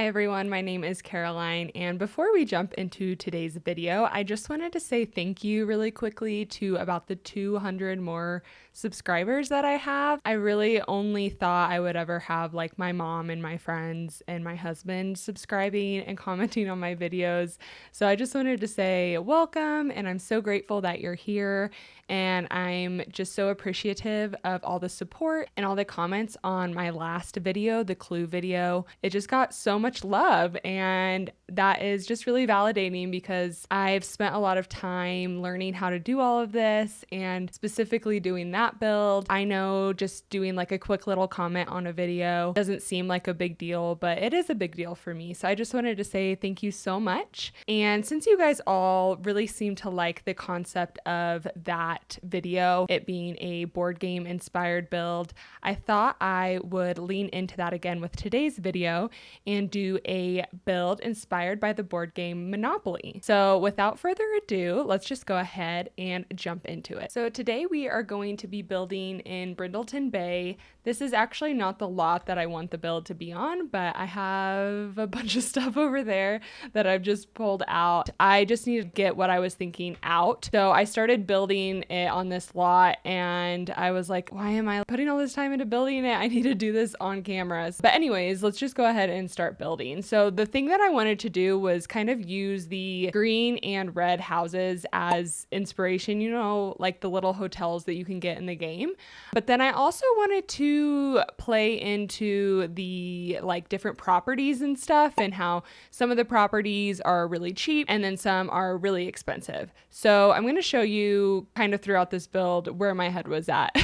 Hi everyone, my name is Caroline, and before we jump into today's video, I just wanted to say thank you really quickly to about the 200 more subscribers that I have. I really only thought I would ever have like my mom and my friends and my husband subscribing and commenting on my videos. So I just wanted to say welcome, and I'm so grateful that you're here, and I'm just so appreciative of all the support and all the comments on my last video, the clue video. It just got so much love, and that is just really validating because I've spent a lot of time learning how to do all of this, and specifically doing that build. I know just doing like a quick little comment on a video doesn't seem like a big deal, but it is a big deal for me. So I just wanted to say thank you so much. And since you guys all really seem to like the concept of that video, it being a board game inspired build, I thought I would lean into that again with today's video and do a build inspired by the board game Monopoly. So without further ado, let's just go ahead and jump into it. So today we are going to be building in Brindleton Bay. This is actually not the lot that I want the build to be on, but I have a bunch of stuff over there that I've just pulled out. I just need to get what I was thinking out. So I started building it on this lot, and I was like, why am I putting all this time into building it? I need to do this on cameras. But anyways, let's just go ahead and start building. So the thing that I wanted to do was kind of use the green and red houses as inspiration, you know, like the little hotels that you can get in the game. But then I also wanted to play into the like different properties and stuff, and how some of the properties are really cheap and then some are really expensive. So I'm going to show you kind of throughout this build where my head was at.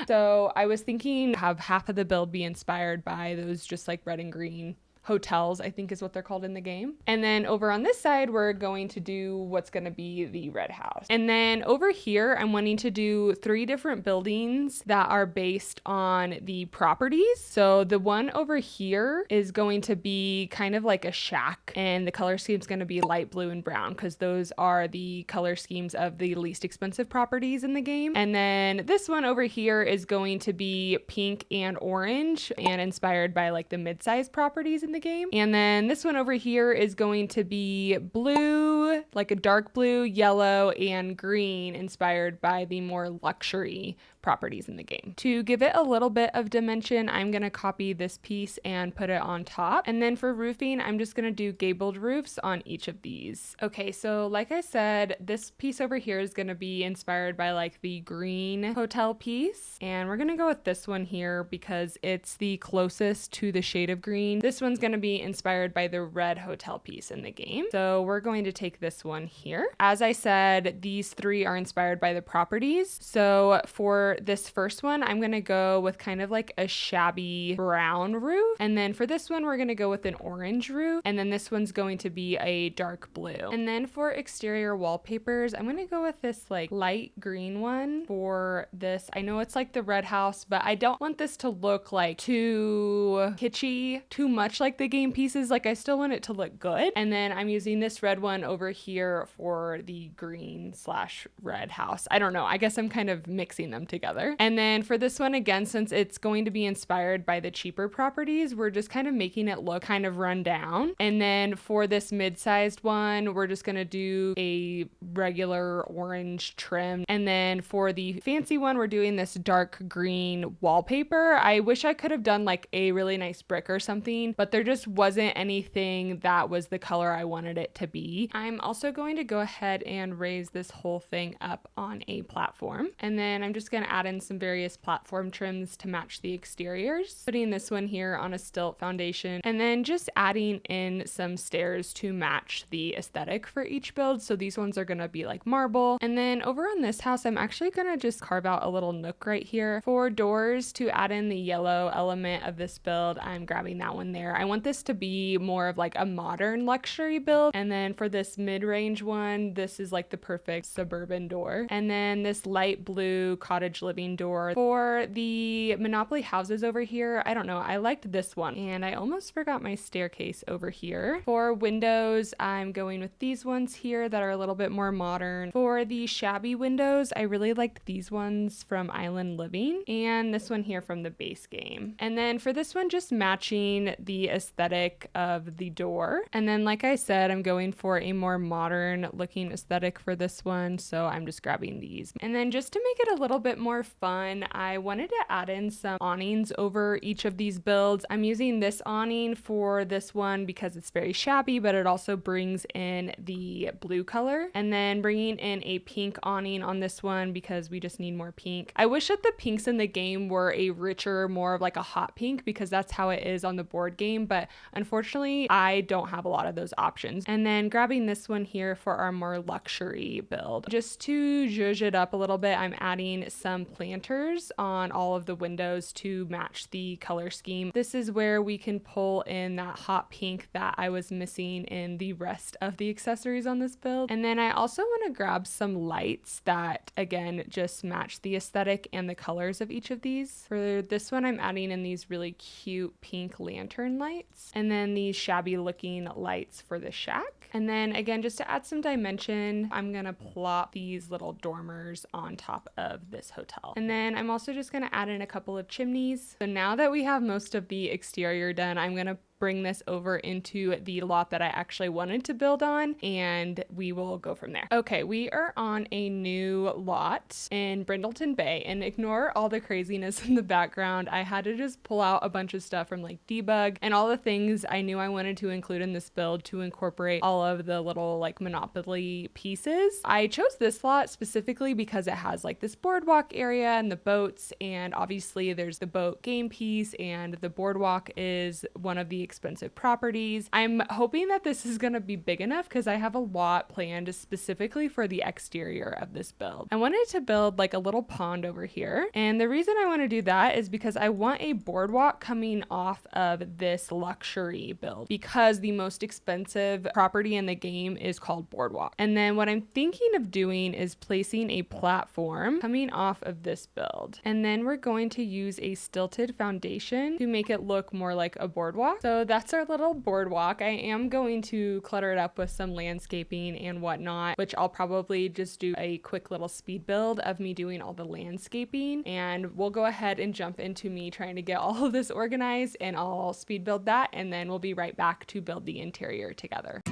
So I was thinking have half of the build be inspired by those just like red and green hotels, I think is what they're called in the game. And then over on this side, we're going to do what's going to be the red house. And then over here, I'm wanting to do 3 different buildings that are based on the properties. So the one over here is going to be kind of like a shack, and the color scheme is going to be light blue and brown because those are the color schemes of the least expensive properties in the game. And then this one over here is going to be pink and orange and inspired by like the mid-sized properties in the game. And then this one over here is going to be blue, like a dark blue, yellow, and green, inspired by the more luxury properties in the game. To give it a little bit of dimension, I'm going to copy this piece and put it on top. And then for roofing, I'm just going to do gabled roofs on each of these. Okay, so like I said, this piece over here is going to be inspired by like the green hotel piece. And we're going to go with this one here because it's the closest to the shade of green. This one's going to be inspired by the red hotel piece in the game. So we're going to take this one here. As I said, these 3 are inspired by the properties. So for this first one, I'm going to go with kind of like a shabby brown roof. And then for this one, we're going to go with an orange roof. And then this one's going to be a dark blue. And then for exterior wallpapers, I'm going to go with this like light green one for this. I know it's like the red house, but I don't want this to look like too kitschy, too much like the game pieces. Like I still want it to look good. And then I'm using this red one over here for the green / red house. I don't know. I guess I'm kind of mixing them together. And then for this one, again, since it's going to be inspired by the cheaper properties, we're just kind of making it look kind of run down. And then for this mid-sized one, we're just going to do a regular orange trim. And then for the fancy one, we're doing this dark green wallpaper. I wish I could have done like a really nice brick or something, but there just wasn't anything that was the color I wanted it to be. I'm also going to go ahead and raise this whole thing up on a platform. And then I'm just going to add in some various platform trims to match the exteriors. Putting this one here on a stilt foundation, and then just adding in some stairs to match the aesthetic for each build. So these ones are going to be like marble. And then over on this house, I'm actually going to just carve out a little nook right here for doors to add in the yellow element of this build. I'm grabbing that one there. I want this to be more of like a modern luxury build. And then for this mid-range one, this is like the perfect suburban door. And then this light blue cottage living door. For the Monopoly houses over here, I don't know, I liked this one, and I almost forgot my staircase over here. For windows, I'm going with these ones here that are a little bit more modern. For the shabby windows, I really liked these ones from Island Living and this one here from the base game. And then for this one, just matching the aesthetic of the door. And then like I said, I'm going for a more modern looking aesthetic for this one, so I'm just grabbing these. And then just to make it a little bit more fun, I wanted to add in some awnings over each of these builds. I'm using this awning for this one because it's very shabby, but it also brings in the blue color. And then bringing in a pink awning on this one because we just need more pink. I wish that the pinks in the game were a richer, more of like a hot pink, because that's how it is on the board game, but unfortunately I don't have a lot of those options. And then grabbing this one here for our more luxury build. Just to zhuzh it up a little bit, I'm adding some planters on all of the windows to match the color scheme. This is where we can pull in that hot pink that I was missing in the rest of the accessories on this build. And then I also want to grab some lights that again just match the aesthetic and the colors of each of these. For this one, I'm adding in these really cute pink lantern lights, and then these shabby looking lights for the shack. And then again, just to add some dimension, I'm gonna plop these little dormers on top of this hotel. And then I'm also just gonna add in a couple of chimneys. So now that we have most of the exterior done, I'm gonna bring this over into the lot that I actually wanted to build on, and we will go from there. Okay, we are on a new lot in Brindleton Bay, and ignore all the craziness in the background. I had to just pull out a bunch of stuff from like debug and all the things I knew I wanted to include in this build to incorporate all of the little like Monopoly pieces. I chose this lot specifically because it has like this boardwalk area and the boats, and obviously there's the boat game piece, and the boardwalk is one of the expensive properties. I'm hoping that this is going to be big enough because I have a lot planned specifically for the exterior of this build. I wanted to build like a little pond over here, and the reason I want to do that is because I want a boardwalk coming off of this luxury build, because the most expensive property in the game is called Boardwalk. And then what I'm thinking of doing is placing a platform coming off of this build, and then we're going to use a stilted foundation to make it look more like a boardwalk. So that's our little boardwalk. I am going to clutter it up with some landscaping and whatnot, which I'll probably just do a quick little speed build of me doing all the landscaping, and we'll go ahead and jump into me trying to get all of this organized, and I'll speed build that, and then we'll be right back to build the interior together.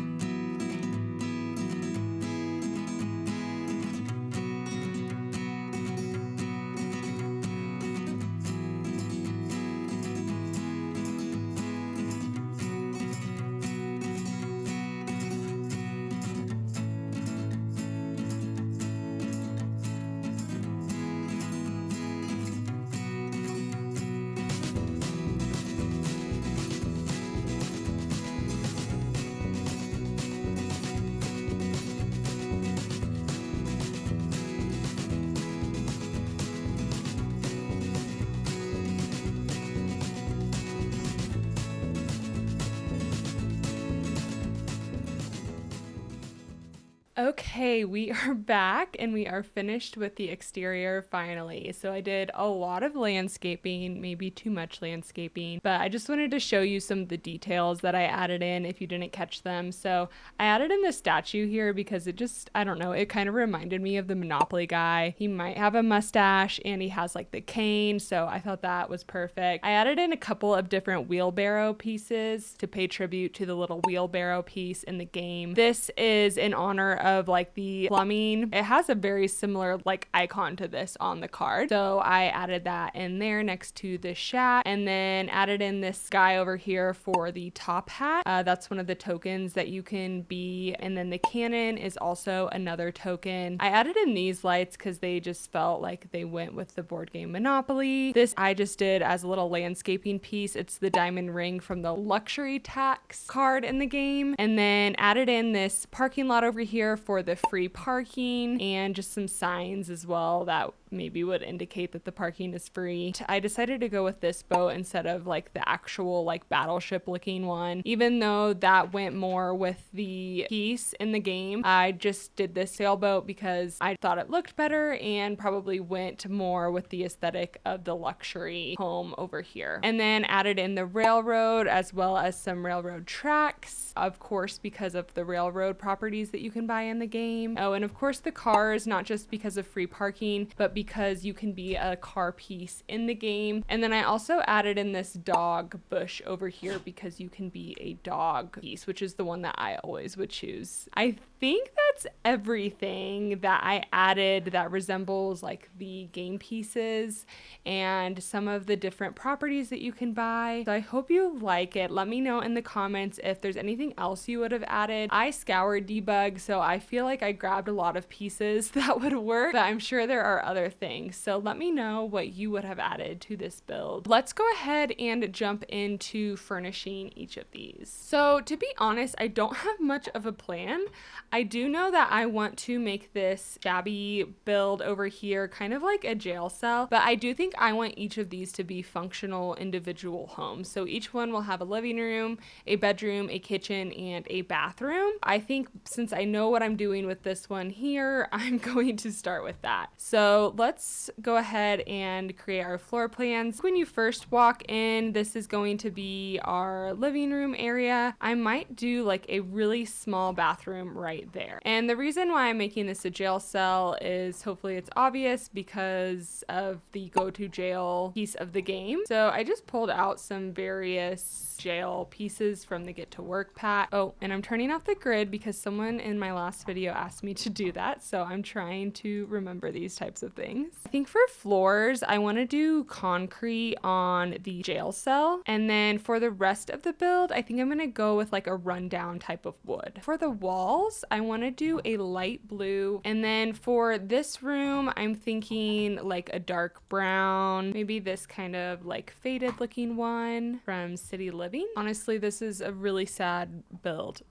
Okay, we are back and we are finished with the exterior finally. So I did a lot of landscaping, maybe too much landscaping, but I just wanted to show you some of the details that I added in if you didn't catch them. So I added in the statue here because it just, I don't know, it kind of reminded me of the Monopoly guy. He might have a mustache and he has like the cane, so I thought that was perfect. I added in a couple of different wheelbarrow pieces to pay tribute to the little wheelbarrow piece in the game. This is in honor of like the plumbing. It has a very similar like icon to this on the card, so I added that in there next to the shack, and then added in this guy over here for the top hat. That's one of the tokens that you can be, and then the cannon is also another token. I added in these lights because they just felt like they went with the board game Monopoly. This I just did as a little landscaping piece. It's the diamond ring from the luxury tax card in the game, and then added in this parking lot over here for the free parking, and just some signs as well that maybe would indicate that the parking is free. I decided to go with this boat instead of like the actual like battleship looking one, even though that went more with the piece in the game. I just did this sailboat because I thought it looked better and probably went more with the aesthetic of the luxury home over here. And then added in the railroad as well as some railroad tracks, of course, because of the railroad properties that you can buy in the game. Oh, and of course the cars, not just because of free parking, but because you can be a car piece in the game. And then I also added in this dog bush over here because you can be a dog piece, which is the one that I always would choose. I think that's everything that I added that resembles like the game pieces and some of the different properties that you can buy. So I hope you like it. Let me know in the comments if there's anything else you would have added. I scoured debug, so I feel like I grabbed a lot of pieces that would work, but I'm sure there are other things. So let me know what you would have added to this build. Let's go ahead and jump into furnishing each of these. So to be honest, I don't have much of a plan. I do know that I want to make this shabby build over here kind of like a jail cell, but I do think I want each of these to be functional individual homes. So each one will have a living room, a bedroom, a kitchen, and a bathroom. I think since I know what I'm doing with this one here, I'm going to start with that. So let's go ahead and create our floor plans. When you first walk in, this is going to be our living room area. I might do like a really small bathroom right there. And the reason why I'm making this a jail cell is hopefully it's obvious because of the go to jail piece of the game. So I just pulled out some various jail pieces from the get to work pack. Oh, and I'm turning off the grid because someone in my last video asked me to do that. So I'm trying to remember these types of things. I think for floors, I want to do concrete on the jail cell. And then for the rest of the build, I think I'm going to go with like a rundown type of wood. For the walls, I want to do a light blue. And then for this room, I'm thinking like a dark brown, maybe this kind of like faded looking one from City Living. Honestly, this is a really sad build.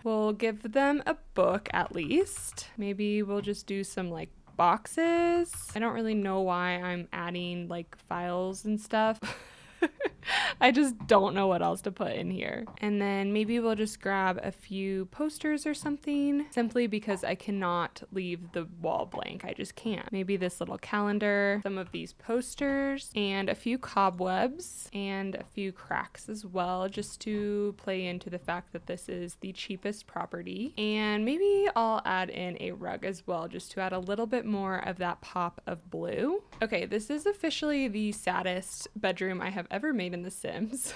We'll give them a book at least. Maybe we'll just do some like boxes. I don't really know why I'm adding like files and stuff. I just don't know what else to put in here. And then maybe we'll just grab a few posters or something, simply because I cannot leave the wall blank. I just can't. Maybe this little calendar, some of these posters, and a few cobwebs and a few cracks as well, just to play into the fact that this is the cheapest property. And maybe I'll add in a rug as well, just to add a little bit more of that pop of blue. Okay, this is officially the saddest bedroom I have ever made in The Sims,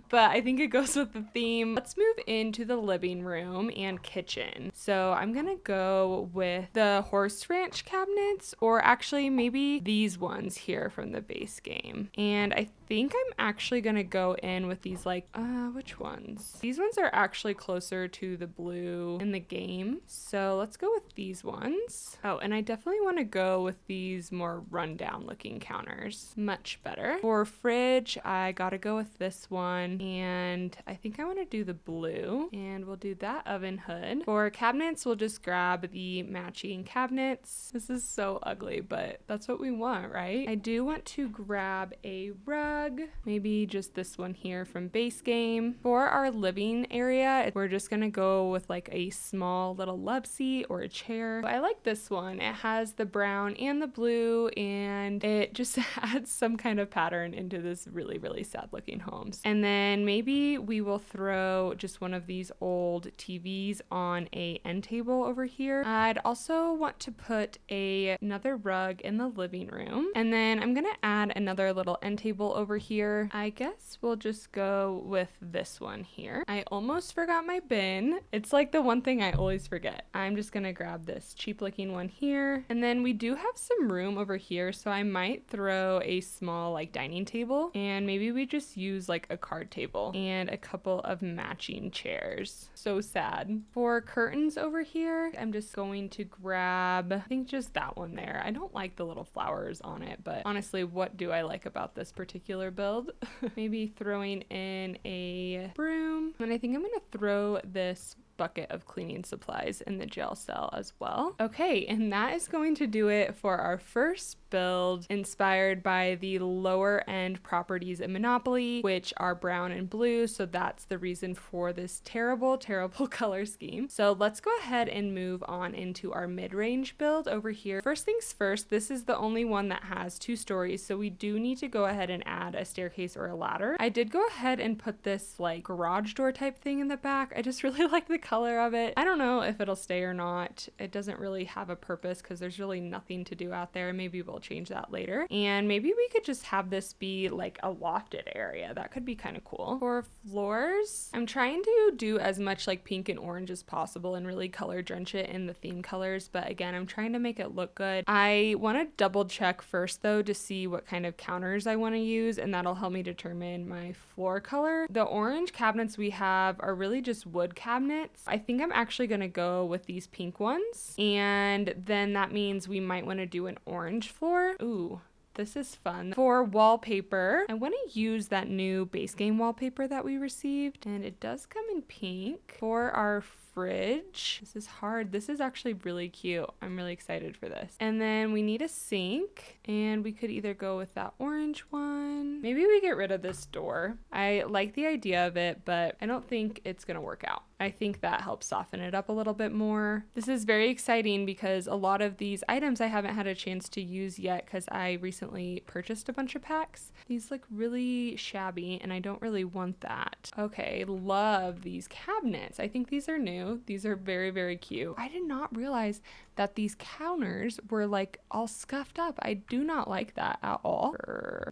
but I think it goes with the theme. Let's move into the living room and kitchen. So I'm gonna go with the horse ranch cabinets, or actually maybe these ones here from the base game. And I think I'm actually gonna go in with these like, which ones? These ones are actually closer to the blue in the game. So let's go with these ones. Oh, and I definitely wanna go with these more rundown looking counters. Much better. For fridge, I gotta go with this one, and I think I want to do the blue, and we'll do that oven hood. For cabinets, we'll just grab the matching cabinets. This is so ugly, but that's what we want, right? I do want to grab a rug, maybe just this one here from base game. For our living area, we're just gonna go with like a small little love seat or a chair. I like this one. It has the brown and the blue, and it just adds some kind of pattern into this really sad looking homes. And then maybe we will throw just one of these old TVs on a end table over here. I'd also want to put another rug in the living room, and then I'm gonna add another little end table over here. I guess we'll just go with this one here. I almost forgot my bin. It's like the one thing I always forget. I'm just gonna grab this cheap looking one here, and then we do have some room over here, so I might throw a small like dining table, and maybe we just use like a card table and a couple of matching chairs. So sad. For curtains over here, I'm just going to grab, I think just that one there. I don't like the little flowers on it, but honestly, what do I like about this particular build? Maybe throwing in a broom, and I think I'm gonna throw this bucket of cleaning supplies in the jail cell as well. Okay, and that is going to do it for our first build inspired by the lower end properties in Monopoly, which are brown and blue. So that's the reason for this terrible color scheme. So let's go ahead and move on into our mid-range build over here. First things first, this is the only one that has 2 stories. So we do need to go ahead and add a staircase or a ladder. I did go ahead and put this like garage door type thing in the back. I just really like the color of it. I don't know if it'll stay or not. It doesn't really have a purpose because there's really nothing to do out there. Maybe we'll change that later. And maybe we could just have this be like a lofted area. That could be kind of cool. For floors, I'm trying to do as much like pink and orange as possible and really color drench it in the theme colors. But again, I'm trying to make it look good. I want to double check first though to see what kind of counters I want to use, and that'll help me determine my floor color. The orange cabinets we have are really just wood cabinets. I think I'm actually going to go with these pink ones, and then that means we might want to do an orange floor. Ooh, this is fun. For wallpaper, I want to use that new base game wallpaper that we received, and it does come in pink. For our fridge, this is hard. This is actually really cute. I'm really excited for this. And then we need a sink, and we could either go with that orange one. Maybe we get rid of this door. I like the idea of it, but I don't think it's gonna work out. I think that helps soften it up a little bit more. This is very exciting because a lot of these items I haven't had a chance to use yet because I recently purchased a bunch of packs. These look really shabby and I don't really want that. Okay, love these cabinets. I think these are new. These are very cute. I did not realize that these counters were like all scuffed up. I do not like that at all.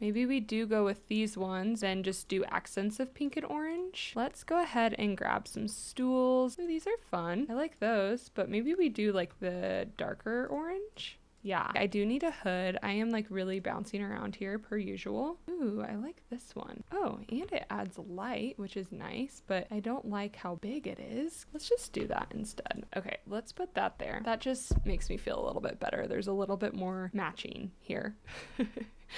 Maybe we do go with these ones and just do accents of pink and orange. Let's go ahead and grab some stools. Ooh, these are fun. I like those, but maybe we do like the darker orange. Yeah, I do need a hood. I am like really bouncing around here per usual. Ooh, I like this one. Oh, and it adds light, which is nice, but I don't like how big it is. Let's just do that instead. Okay, let's put that there. That just makes me feel a little bit better. There's a little bit more matching here.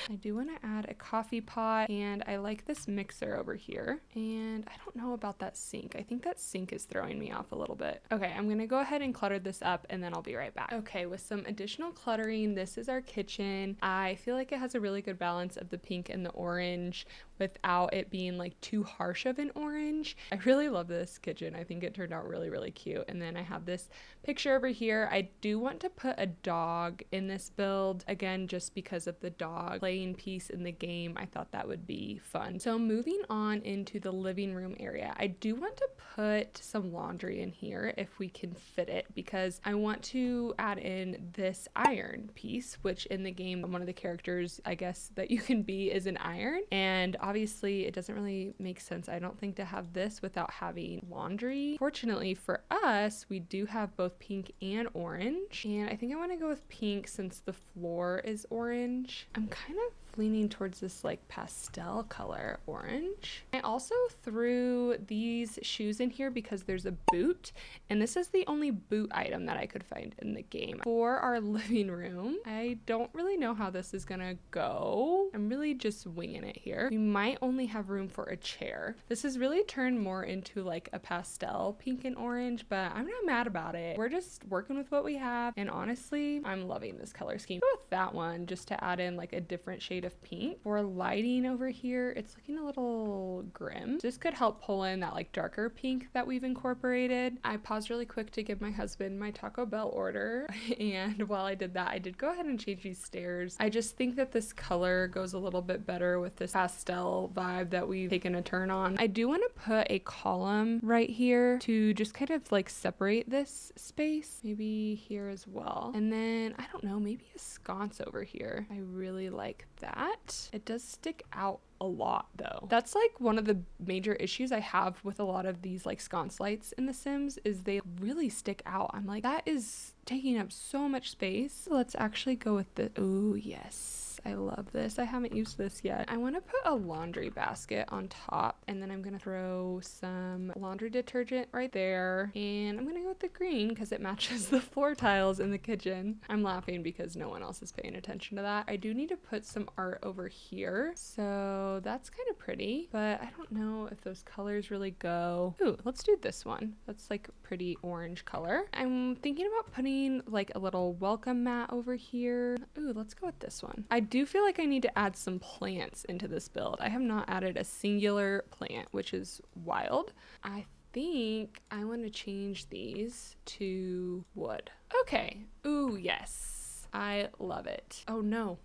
I do want to add a coffee pot, and I like this mixer over here. And I don't know about that sink. I think that sink is throwing me off a little bit. Okay, I'm going to go ahead and clutter this up, and then I'll be right back. Okay, with some additional cluttering, this is our kitchen. I feel like it has a really good balance of the pink and the orange without it being like too harsh of an orange. I really love this kitchen. I think it turned out really cute. And then I have this picture over here. I do want to put a dog in this build, again, just because of the dog playing piece in the game. I thought that would be fun. So moving on into the living room area, I do want to put some laundry in here if we can fit it, because I want to add in this iron piece, which in the game, one of the characters, I guess, that you can be is an iron. And obviously it doesn't really make sense, I don't think, to have this without having laundry. Fortunately for us, we do have both pink and orange, and I think I want to go with pink since the floor is orange. I'm kind of leaning towards this like pastel color orange. I also threw these shoes in here because there's a boot, and this is the only boot item that I could find in the game. For our living room, I don't really know how this is gonna go. I'm really just winging it here. We might only have room for a chair. This has really turned more into like a pastel pink and orange, but I'm not mad about it. We're just working with what we have, and honestly, I'm loving this color scheme. Go with that one just to add in like a different shade of pink. For lighting over here, it's looking a little grim. This could help pull in that like darker pink that we've incorporated. I paused really quick to give my husband my Taco Bell order, and while I did that, I did go ahead and change these stairs. I just think that this color goes a little bit better with this pastel vibe that we've taken a turn on. I do want to put a column right here to just kind of like separate this space, maybe here as well. And then I don't know, maybe a sconce over here. I really like that. It does stick out a lot though. That's like one of the major issues I have with a lot of these like sconce lights in The Sims, is they really stick out. I'm like, that is taking up so much space. Let's actually go with the, oh yes. I love this. I haven't used this yet. I want to put a laundry basket on top, and then I'm going to throw some laundry detergent right there. And I'm going to go with the green because it matches the floor tiles in the kitchen. I'm laughing because no one else is paying attention to that. I do need to put some art over here. So that's kind of pretty, but I don't know if those colors really go. Ooh, let's do this one. That's like a pretty orange color. I'm thinking about putting like a little welcome mat over here. Ooh, let's go with this one. I do feel like I need to add some plants into this build. I have not added a singular plant, which is wild. I think I want to change these to wood. Okay. Ooh, yes. I love it. Oh no.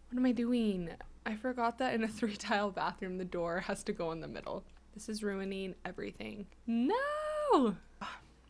What am I doing? I forgot that in a 3-tile bathroom, the door has to go in the middle. This is ruining everything. No!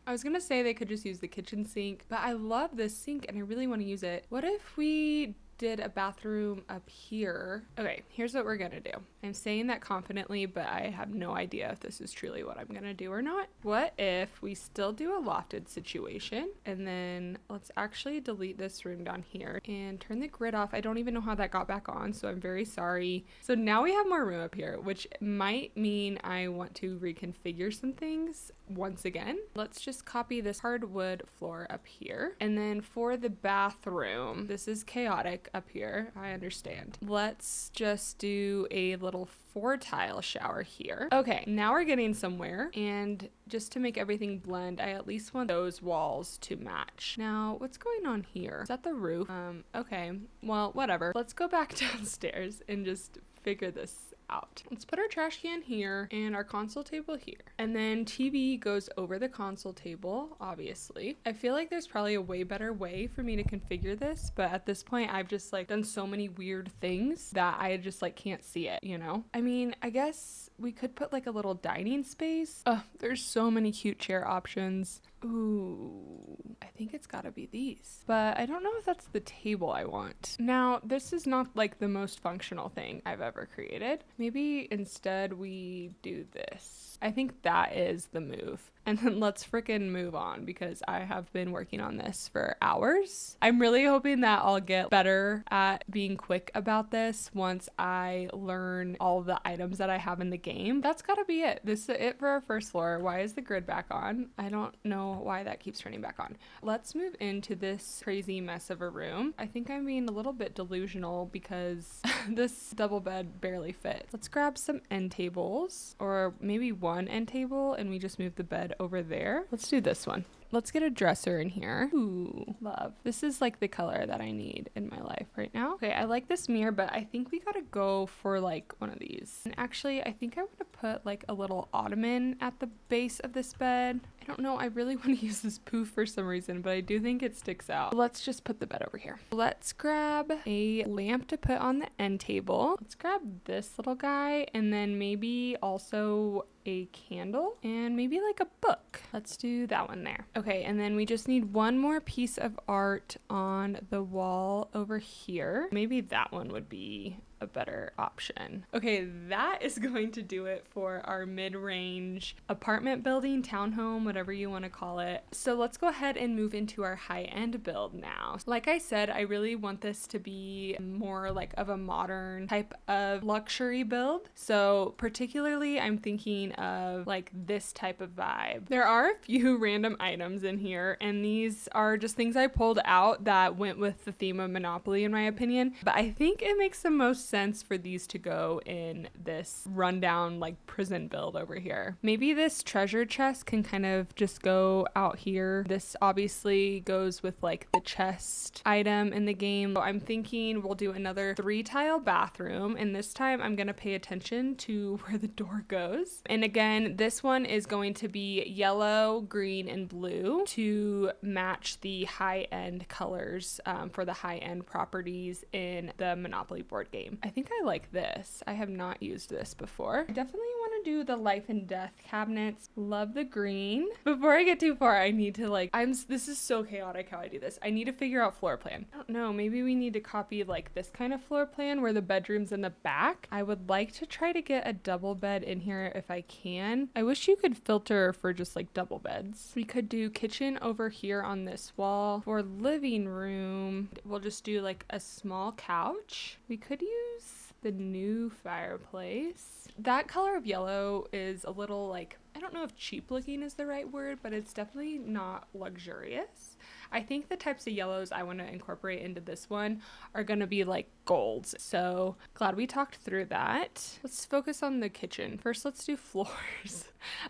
I was gonna say they could just use the kitchen sink, but I love this sink and I really want to use it. What if we did a bathroom up here? Okay, here's what we're gonna do. I'm saying that confidently, but I have no idea if this is truly what I'm gonna do or not. What if we still do a lofted situation, and then let's actually delete this room down here and turn the grid off. I don't even know how that got back on, so I'm very sorry. So now we have more room up here, which might mean I want to reconfigure some things once again. Let's just copy this hardwood floor up here. And then for the bathroom, this is chaotic up here, I understand. Let's just do a little 4-tile shower here. Okay, now we're getting somewhere, and just to make everything blend, I at least want those walls to match. Now, what's going on here? Is that the roof? Okay, well, whatever. Let's go back downstairs and just figure this out. Let's put our trash can here and our console table here. And then TV goes over the console table, obviously. I feel like there's probably a way better way for me to configure this, but at this point I've just like done so many weird things that I just like can't see it, you know? I mean, I guess we could put like a little dining space. There's so many cute chair options. Ooh, I think it's gotta be these, but I don't know if that's the table I want. Now, this is not like the most functional thing I've ever created. Maybe instead we do this. I think that is the move. And then let's frickin' move on because I have been working on this for hours. I'm really hoping that I'll get better at being quick about this once I learn all the items that I have in the game. That's gotta be it. This is it for our first floor. Why is the grid back on? I don't know why that keeps turning back on. Let's move into this crazy mess of a room. I think I'm being a little bit delusional because this double bed barely fits. Let's grab some end tables, or maybe one end table, and we just move the bed over there. Let's do this one. Let's get a dresser in here. Ooh, love. This is like the color that I need in my life right now. Okay, I like this mirror, but I think we gotta go for like one of these. And actually, I think I want to put like a little ottoman at the base of this bed. I don't know, I really want to use this poof for some reason, but I do think it sticks out. Let's just put the bed over here. Let's grab a lamp to put on the end table. Let's grab this little guy, and then maybe also a candle and maybe like a book. Let's do that one there. Okay, and then we just need one more piece of art on the wall over here. Maybe that one would be a better option. Okay, that is going to do it for our mid-range apartment building, townhome, whatever you want to call it. So let's go ahead and move into our high-end build now. Like I said, I really want this to be more like of a modern type of luxury build. So particularly I'm thinking of like this type of vibe. There are a few random items in here, and these are just things I pulled out that went with the theme of Monopoly in my opinion, but I think it makes the most sense for these to go in this rundown like prison build over here. Maybe this treasure chest can kind of just go out here. This obviously goes with like the chest item in the game. So I'm thinking we'll do another 3-tile bathroom, and this time I'm gonna pay attention to where the door goes. And again, this one is going to be yellow, green, and blue to match the high-end colors for the high-end properties in the Monopoly board game. I think I like this. I have not used this before. I definitely want want to do the life and death cabinets. Love the green. Before I get too far, I need to like, this is so chaotic how I do this. I need to figure out floor plan. I don't know, maybe we need to copy like this kind of floor plan where the bedroom's in the back. I would like to try to get a double bed in here if I can. I wish you could filter for just like double beds. We could do kitchen over here on this wall. For living room, we'll just do like a small couch. We could use the new fireplace. That color of yellow is a little like, I don't know if cheap looking is the right word, but it's definitely not luxurious. I think the types of yellows I want to incorporate into this one are going to be like golds. So glad we talked through that. Let's focus on the kitchen. First, let's do floors.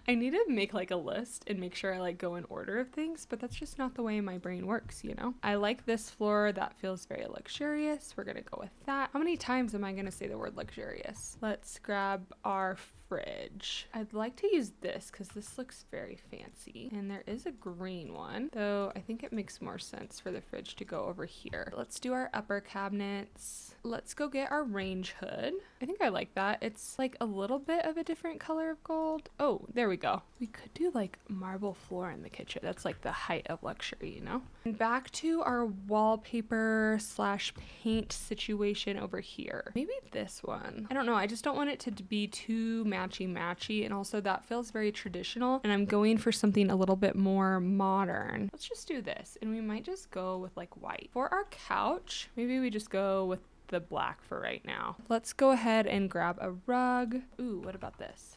I need to make like a list and make sure I like go in order of things, but that's just not the way my brain works, you know? I like this floor. That feels very luxurious. We're going to go with that. How many times am I going to say the word luxurious? Let's grab our fridge. I'd like to use this because this looks very fancy. And there is a green one, though I think it makes more sense for the fridge to go over here. Let's do our upper cabinets. Let's go get our range hood. I think I like that. It's like a little bit of a different color of gold. Oh, there we go. We could do like marble floor in the kitchen. That's like the height of luxury, you know? And back to our wallpaper slash paint situation over here. Maybe this one. I don't know. I just don't want it to be too matchy, and also that feels very traditional, and I'm going for something a little bit more modern. Let's just do this, and we might just go with like white. For our couch, maybe we just go with the black for right now. Let's go ahead and grab a rug. Ooh, what about this?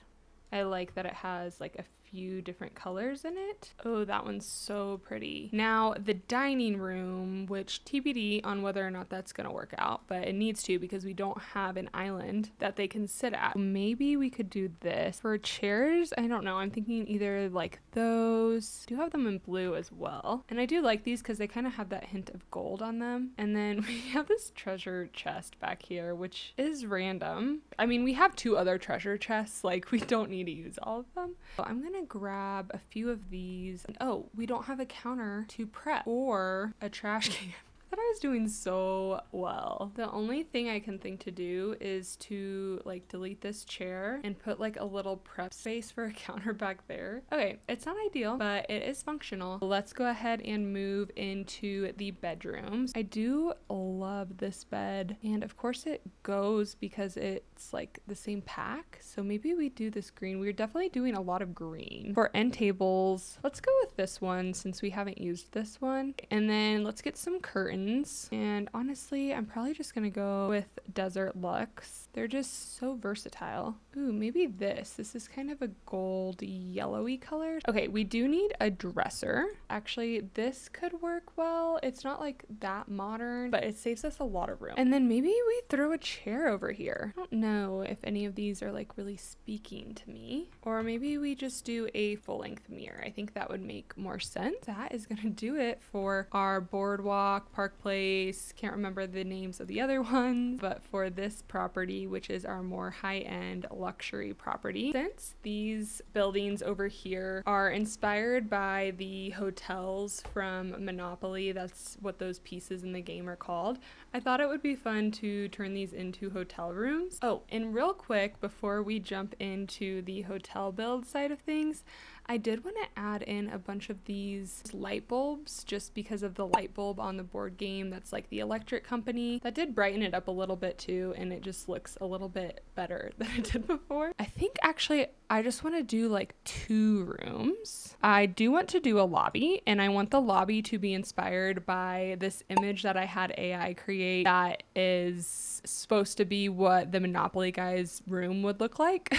I like that it has like a few different colors in it. Oh, that one's so pretty. Now the dining room, which TBD on whether or not that's gonna work out, but it needs to because we don't have an island that they can sit at. Maybe we could do this. For chairs, I don't know. I'm thinking either like those. I do have them in blue as well. And I do like these because they kind of have that hint of gold on them. And then we have this treasure chest back here, which is random. I mean, we have 2 other treasure chests. Like, we don't need to use all of them. So I'm gonna grab a few of these. Oh, we don't have a counter to prep or a trash can. I thought I was doing so well. The only thing I can think to do is to like delete this chair and put like a little prep space for a counter back there. Okay, it's not ideal, but it is functional. Let's go ahead and move into the bedrooms. I do love this bed, and of course it goes because it's like the same pack. So maybe we do this green. We're definitely doing a lot of green. For end tables, let's go with this one since we haven't used this one. And then let's get some curtains. And honestly, I'm probably just gonna go with Desert Luxe. They're just so versatile. Ooh, maybe this. This is kind of a gold yellowy color. Okay, we do need a dresser. Actually, this could work well. It's not like that modern, but it saves us a lot of room. And then maybe we throw a chair over here. I don't know if any of these are like really speaking to me. Or maybe we just do a full-length mirror. I think that would make more sense. That is gonna do it for our boardwalk, Park Place. Can't remember the names of the other ones, but for this property, which is our more high-end luxury property, since these buildings over here are inspired by the hotels from Monopoly, that's what those pieces in the game are called, I thought it would be fun to turn these into hotel rooms. Oh, and real quick, before we jump into the hotel build side of things, I did want to add in a bunch of these light bulbs just because of the light bulb on the board game that's like the electric company. That did brighten it up a little bit too, and it just looks a little bit better than it did before. I think actually I just want to do like 2 rooms. I do want to do a lobby, and I want the lobby to be inspired by this image that I had AI create that is supposed to be what the Monopoly guy's room would look like.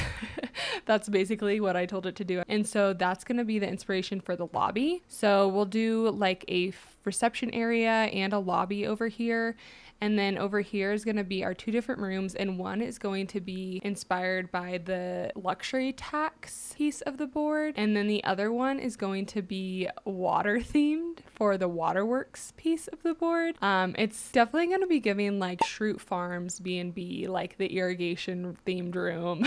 That's basically what I told it to do. And so that's going to be the inspiration for the lobby. So we'll do like a reception area and a lobby over here. And then over here is going to be our 2 different rooms, and one is going to be inspired by the luxury tax piece of the board, and then the other one is going to be water themed for the waterworks piece of the board. It's definitely going to be giving like Schrute Farms B&B, like the irrigation themed room.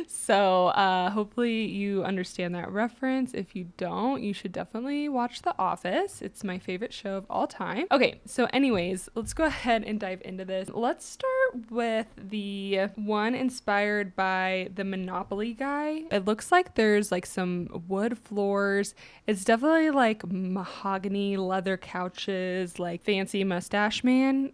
So hopefully you understand that reference. If you don't, you should definitely watch The Office. It's my favorite show of all time. Okay, so anyways, let's go ahead and dive into this. Let's start with the one inspired by the Monopoly guy. It looks like there's like some wood floors. It's definitely like mahogany leather couches, like fancy mustache man.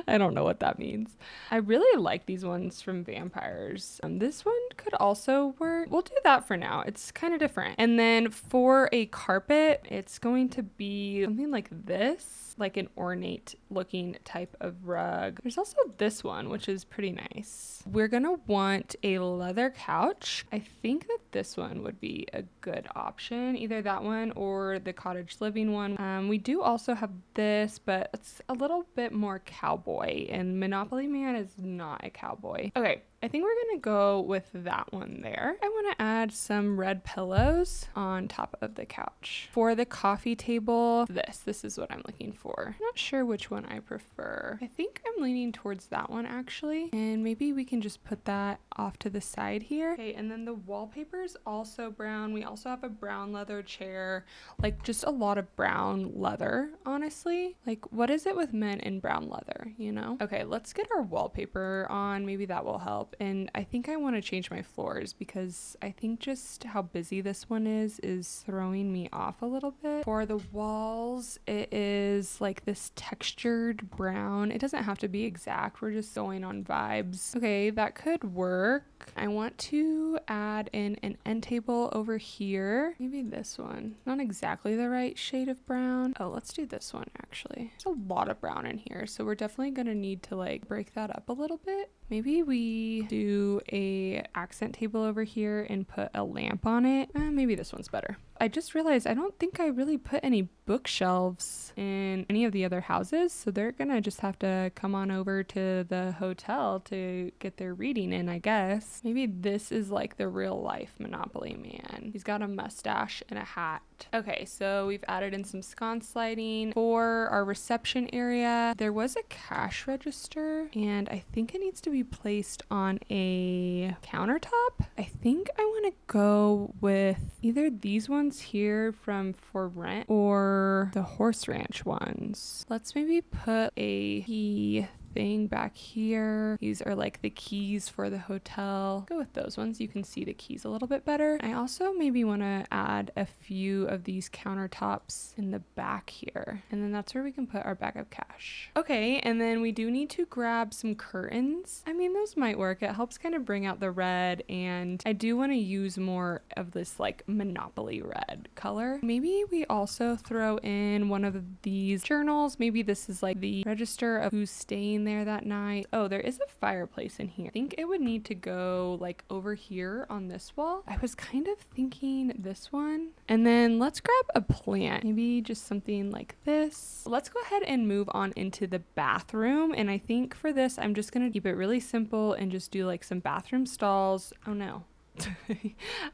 I don't know what that means. I really like these ones from Vampires. This one could also work. We'll do that for now. It's kind of different. And then for a carpet, it's going to be something like this, like an ornate looking type of rug. There's also this one, which is pretty nice. We're gonna want a leather couch. I think that this one would be a good option, either that one or the cottage living one. We do also have this, but it's a little bit more cowboy, and Monopoly Man is not a cowboy. Okay, I think we're gonna go with that one there. I want to add some red pillows on top of the couch. For the coffee table, this is what I'm looking for. I'm not sure which one I prefer. I think I'm leaning towards that one actually, and maybe we can just put that off to the side here. Okay, and then the wallpaper is also brown. We also have a brown leather chair, like just a lot of brown leather, honestly. Like, what is it with men in brown leather, you know? Okay, let's get our wallpaper on. Maybe that will help. And I think I want to change my floors because I think just how busy this one is throwing me off a little bit. For the walls, it is like this textured brown. It doesn't have to be exact. We're just going on vibes. Okay, that could work. I want to add in an end table over here. Maybe this one. Not exactly the right shade of brown. Oh, let's do this one actually. There's a lot of brown in here, so we're definitely gonna need to like break that up a little bit. Maybe we do a accent table over here and put a lamp on it. Maybe this one's better. I just realized I don't think I really put any bookshelves in any of the other houses, so they're gonna just have to come on over to the hotel to get their reading in, I guess. Maybe this is like the real life Monopoly Man. He's got a mustache and a hat. Okay, so we've added in some sconce lighting. For our reception area, there was a cash register, and I think it needs to be placed on a countertop. I think I want to go with either these ones here from For Rent or the Horse Ranch ones. Let's maybe put a key thing back here. These are like the keys for the hotel. Go with those ones. You can see the keys a little bit better. I also maybe want to add a few of these countertops in the back here. And then that's where we can put our bag of cash. Okay, and then we do need to grab some curtains. I mean, those might work. It helps kind of bring out the red, and I do want to use more of this like Monopoly red color. Maybe we also throw in one of these journals. Maybe this is like the register of who's staying there that night. Oh, there is a fireplace in here. I think it would need to go like over here on this wall. I was kind of thinking this one. And then let's grab a plant. Maybe just something like this. Let's go ahead and move on into the bathroom. And I think for this, I'm just gonna keep it really simple and just do like some bathroom stalls. Oh no.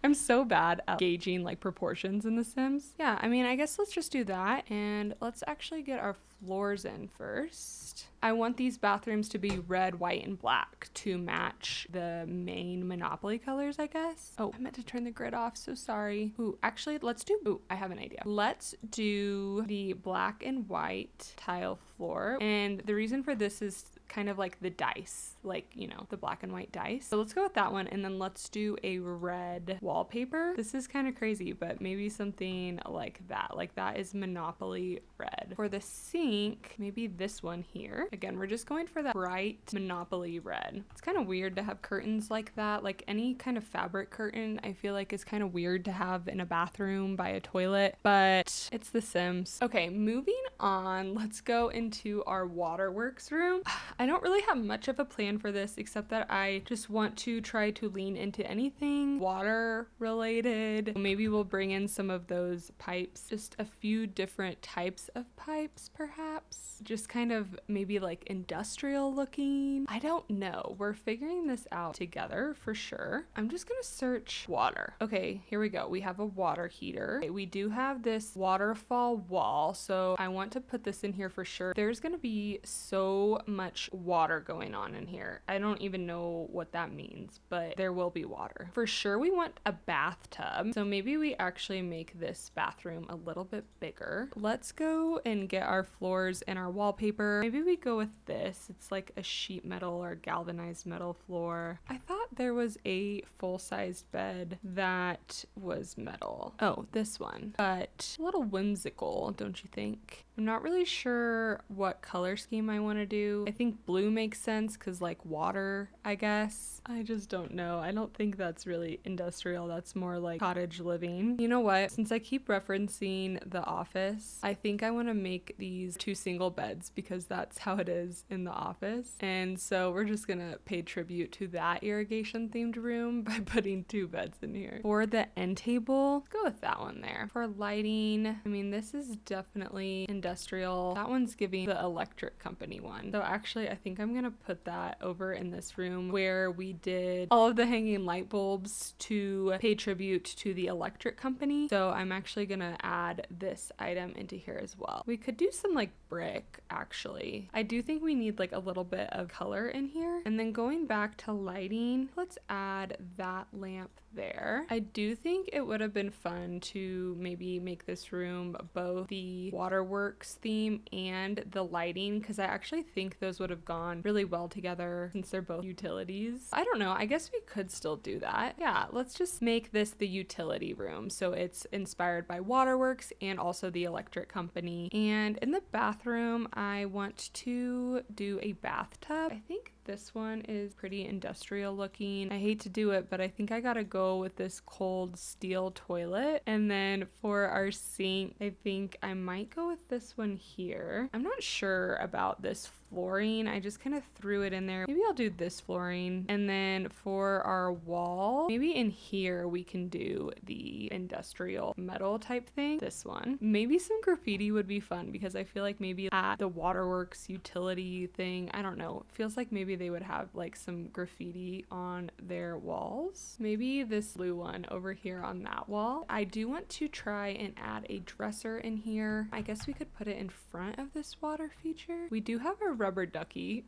I'm so bad at gauging like proportions in The Sims. Yeah, I mean, I guess let's just do that, and let's actually get our floors in first. I want these bathrooms to be red, white, and black to match the main Monopoly colors, I guess. Oh, I meant to turn the grid off, so sorry. Ooh, actually, I have an idea. Let's do the black and white tile floor, and the reason for this is kind of like the dice, like, you know, the black and white dice. So let's go with that one, and then let's do a red wallpaper. This is kind of crazy, but maybe something like that. Like that is Monopoly red. For the sink, maybe this one here. Again, we're just going for that bright Monopoly red. It's kind of weird to have curtains like that. Like any kind of fabric curtain, I feel like is kind of weird to have in a bathroom by a toilet, but it's The Sims. Okay, moving on, let's go into our waterworks room. I don't really have much of a plan for this except that I just want to try to lean into anything water related. Maybe we'll bring in some of those pipes, just a few different types of pipes perhaps. Just kind of maybe like industrial looking. I don't know. We're figuring this out together for sure. I'm just gonna search water. Okay, here we go. We have a water heater. Okay, we do have this waterfall wall, so I want to put this in here for sure. There's gonna be so much water going on in here. here. I don't even know what that means, but there will be water. For sure we want a bathtub, so maybe we actually make this bathroom a little bit bigger. Let's go and get our floors and our wallpaper. Maybe we go with this. It's like a sheet metal or galvanized metal floor. I thought there was a full-sized bed that was metal. Oh, this one. But a little whimsical, don't you think? I'm not really sure what color scheme I want to do. I think blue makes sense because like water, I guess. I just don't know. I don't think that's really industrial. That's more like cottage living. You know what? Since I keep referencing The Office, I think I want to make these 2 single beds because that's how it is in The Office. And so we're just gonna pay tribute to that irrigation themed room by putting 2 beds in here. For the end table, go with that one there. For lighting, I mean, this is definitely industrial. That one's giving the electric company one. So actually, I think I'm gonna put that over in this room where we did all of the hanging light bulbs to pay tribute to the electric company. So I'm actually gonna add this item into here as well. We could do some like brick, actually. I do think we need like a little bit of color in here. And then going back to lighting, let's add that lamp there. I do think it would have been fun to maybe make this room both the waterworks theme and the lighting, because I actually think those would have gone really well together since they're both utilities. I don't know, I guess we could still do that. Yeah, let's just make this the utility room. So it's inspired by waterworks and also the electric company. And in the bathroom, I want to do a bathtub. I think this one is pretty industrial looking. I hate to do it, but I think I gotta go with this cold steel toilet. And then for our sink, I think I might go with this one here. I'm not sure about this flooring. I just kind of threw it in there. Maybe I'll do this flooring. And then for our wall, maybe in here we can do the industrial metal type thing. This one. Maybe some graffiti would be fun because I feel like maybe at the waterworks utility thing, I don't know, it feels like maybe they would have like some graffiti on their walls. Maybe this blue one over here on that wall. I do want to try and add a dresser in here. I guess we could put it in front of this water feature. We do have a rubber ducky,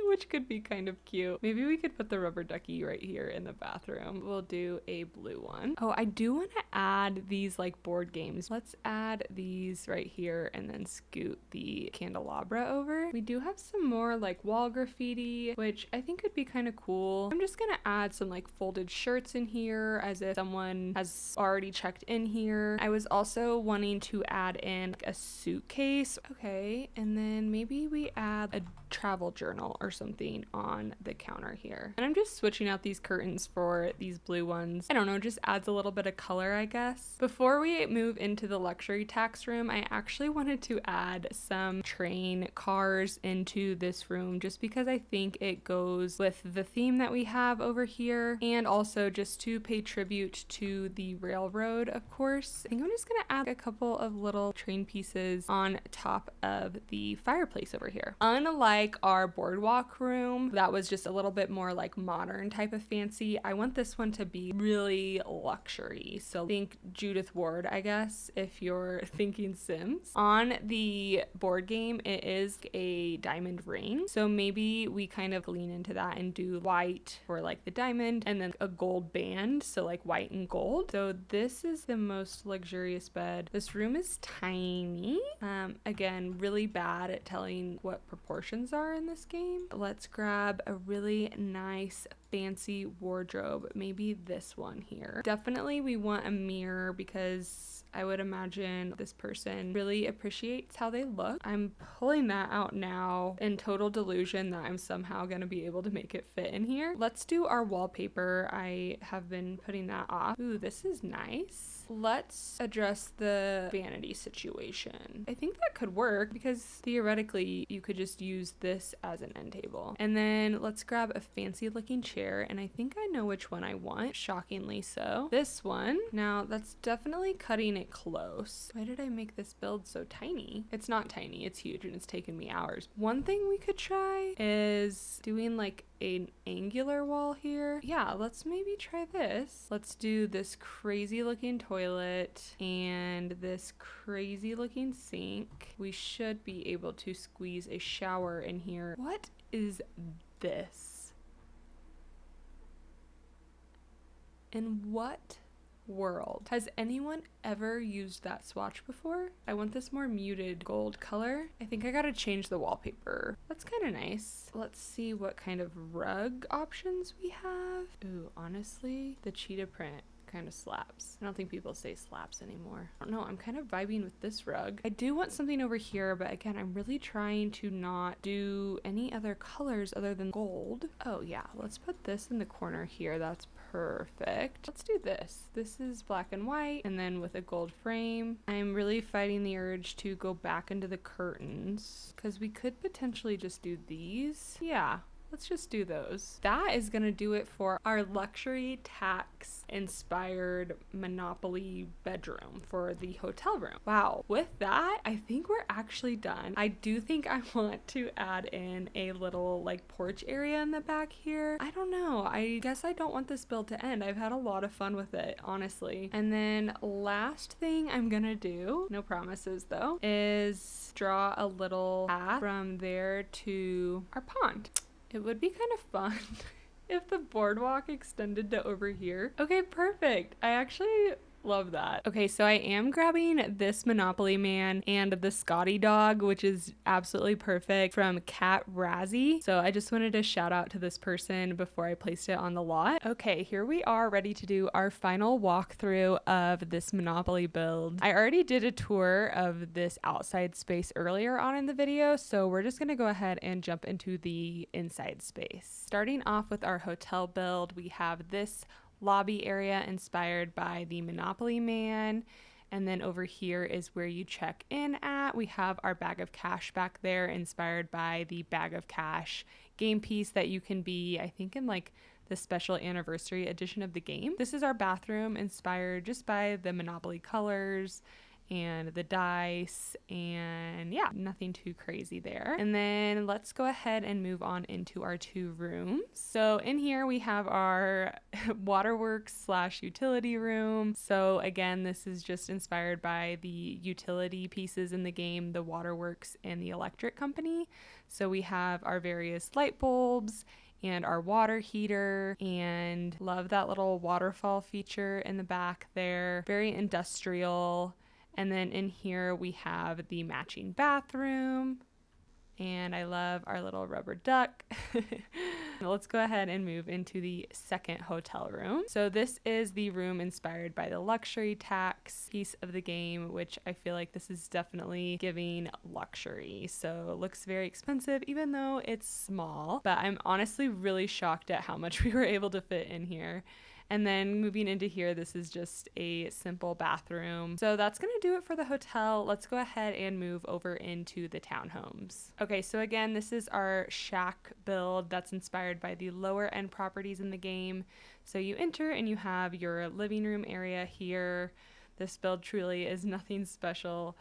which could be kind of cute. Maybe we could put the rubber ducky right here in the bathroom. We'll do a blue one. Oh, I do want to add these like board games. Let's add these right here and then scoot the candelabra over. We do have some more like wall graffiti, which I think could be kind of cool. I'm just gonna add some like folded shirts in here as if someone has already checked in here. I was also wanting to add in like a suitcase. Okay, and then maybe we add a travel journal or something on the counter here. And I'm just switching out these curtains for these blue ones. I don't know, just adds a little bit of color, I guess. Before we move into the luxury tax room, I actually wanted to add some train cars into this room just because I think it goes with the theme that we have over here, and also just to pay tribute to the railroad, of course. I think I'm just gonna add a couple of little train pieces on top of the fireplace over here. Unlike our boardwalk room, that was just a little bit more like modern type of fancy, I want this one to be really luxury. So think Judith Ward, I guess, if you're thinking Sims. On the board game, it is a diamond ring. So maybe we kind of lean into that and do white for like the diamond and then a gold band. So like white and gold. So this is the most luxurious bed. This room is tiny. Again, really bad at telling what proportions are in this game. Let's grab a really nice fancy wardrobe. Maybe this one here. Definitely we want a mirror because I would imagine this person really appreciates how they look. I'm pulling that out now in total delusion that I'm somehow going to be able to make it fit in here. Let's do our wallpaper. I have been putting that off. Ooh, this is nice. Let's address the vanity situation. I think that could work because theoretically you could just use this as an end table. And then let's grab a fancy looking chair, and I think I know which one I want, shockingly so. This one. Now that's definitely cutting it close. Why did I make this build so tiny? It's not tiny, it's huge, and it's taken me hours. One thing we could try is doing like an angular wall here. Yeah, let's maybe try this. Let's do this crazy looking toilet and this crazy looking sink. We should be able to squeeze a shower in here. What is this? In what world has anyone ever used that swatch before? I want this more muted gold color. I think I gotta change the wallpaper. That's kind of nice. Let's see what kind of rug options we have. Ooh, honestly, the cheetah print kind of slaps. I don't think people say slaps anymore. I don't know, I'm kind of vibing with this rug. I do want something over here, but again, I'm really trying to not do any other colors other than gold. Oh yeah, let's put this in the corner here. That's perfect. Let's do this. This is black and white and then with a gold frame. I'm really fighting the urge to go back into the curtains because we could potentially just do these. Yeah. Let's just do those. That is gonna do it for our luxury tax inspired Monopoly bedroom for the hotel room. Wow, with that, I think we're actually done. I do think I want to add in a little like porch area in the back here. I don't know, I guess I don't want this build to end. I've had a lot of fun with it, honestly. And then last thing I'm gonna do, no promises though, is draw a little path from there to our pond. It would be kind of fun if the boardwalk extended to over here. Okay, perfect. I actually love that. Okay, so I am grabbing this Monopoly Man and the Scotty dog, which is absolutely perfect, from Cat Razzie. So I just wanted to shout out to this person before I placed it on the lot. Okay, here we are ready to do our final walkthrough of this Monopoly build. I already did a tour of this outside space earlier on in the video, so we're just gonna go ahead and jump into the inside space. Starting off with our hotel build, we have this lobby area inspired by the Monopoly Man, and then over here is where you check in at. We have our bag of cash back there inspired by the bag of cash game piece that you can be, I think, in like the special anniversary edition of the game. This is our bathroom inspired just by the Monopoly colors and the dice, and yeah, nothing too crazy there. And then let's go ahead and move on into our two rooms. So in here we have our waterworks slash utility room. So again, this is just inspired by the utility pieces in the game, the waterworks and the electric company. So we have our various light bulbs and our water heater, and love that little waterfall feature in the back there. Very industrial. And then in here we have the matching bathroom, and I love our little rubber duck. Let's go ahead and move into the second hotel room. So this is the room inspired by the luxury tax piece of the game, which I feel like this is definitely giving luxury. So it looks very expensive even though it's small, but I'm honestly really shocked at how much we were able to fit in here. And then moving into here, this is just a simple bathroom. So that's gonna do it for the hotel. Let's go ahead and move over into the townhomes. Okay, so again, this is our shack build that's inspired by the lower end properties in the game. So you enter and you have your living room area here. This build truly is nothing special,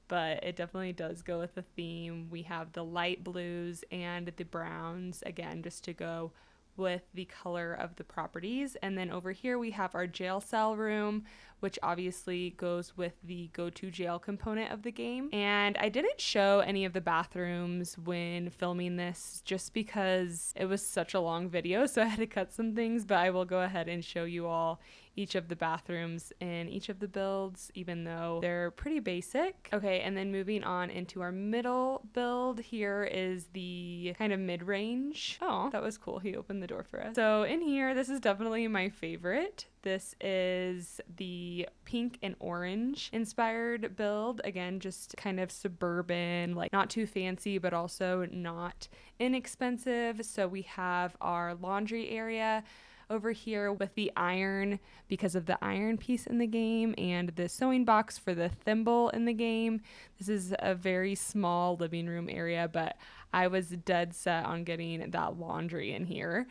but it definitely does go with the theme. We have the light blues and the browns, again, just to go with the color of the properties. And then over here we have our jail cell room, which obviously goes with the go to jail component of the game. And I didn't show any of the bathrooms when filming this just because it was such a long video, so I had to cut some things, but I will go ahead and show you all each of the bathrooms in each of the builds, even though they're pretty basic. Okay, and then moving on into our middle build, here is the kind of mid-range. Oh, that was cool. He opened the door for us. So in here, this is definitely my favorite. This is the pink and orange inspired build. Again, just kind of suburban, like not too fancy, but also not inexpensive. So we have our laundry area over here with the iron because of the iron piece in the game, and the sewing box for the thimble in the game. This is a very small living room area, but I was dead set on getting that laundry in here.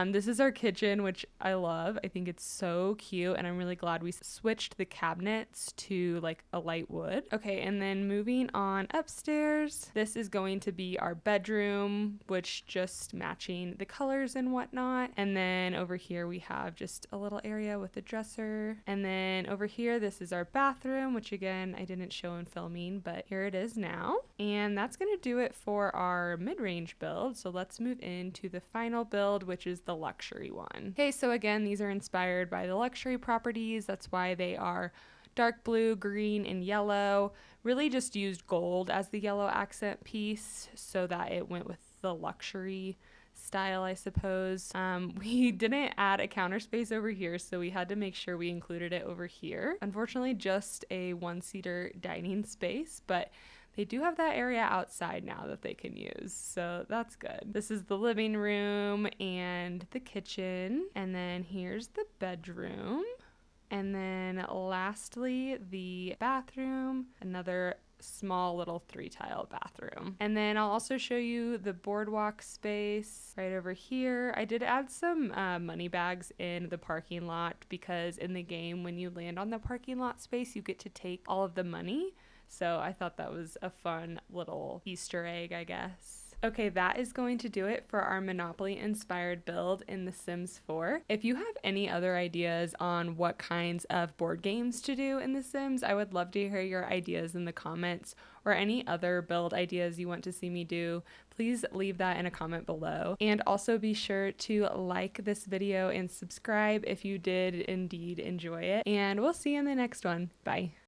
This is our kitchen, which I love. I think it's so cute, and I'm really glad we switched the cabinets to like a light wood. Okay, and then moving on upstairs, this is going to be our bedroom, which just matching the colors and whatnot. And then over here we have just a little area with a dresser. And then over here, this is our bathroom, which again, I didn't show in filming, but here it is now. And that's gonna do it for our mid-range build. So let's move into the final build, which is choose the luxury one. Okay, so again, these are inspired by the luxury properties. That's why they are dark blue, green, and yellow. Really just used gold as the yellow accent piece so that it went with the luxury style, I suppose. We didn't add a counter space over here, so we had to make sure we included it over here. Unfortunately, just a one-seater dining space, but they do have that area outside now that they can use, so that's good. This is the living room and the kitchen, and then here's the bedroom. And then lastly, the bathroom, another small little 3-tile bathroom. And then I'll also show you the boardwalk space right over here. I did add some money bags in the parking lot because in the game, when you land on the parking lot space, you get to take all of the money. So I thought that was a fun little Easter egg, I guess. Okay, that is going to do it for our Monopoly inspired build in The Sims 4. If you have any other ideas on what kinds of board games to do in The Sims, I would love to hear your ideas in the comments, or any other build ideas you want to see me do. Please leave that in a comment below. And also be sure to like this video and subscribe if you did indeed enjoy it. And we'll see you in the next one. Bye.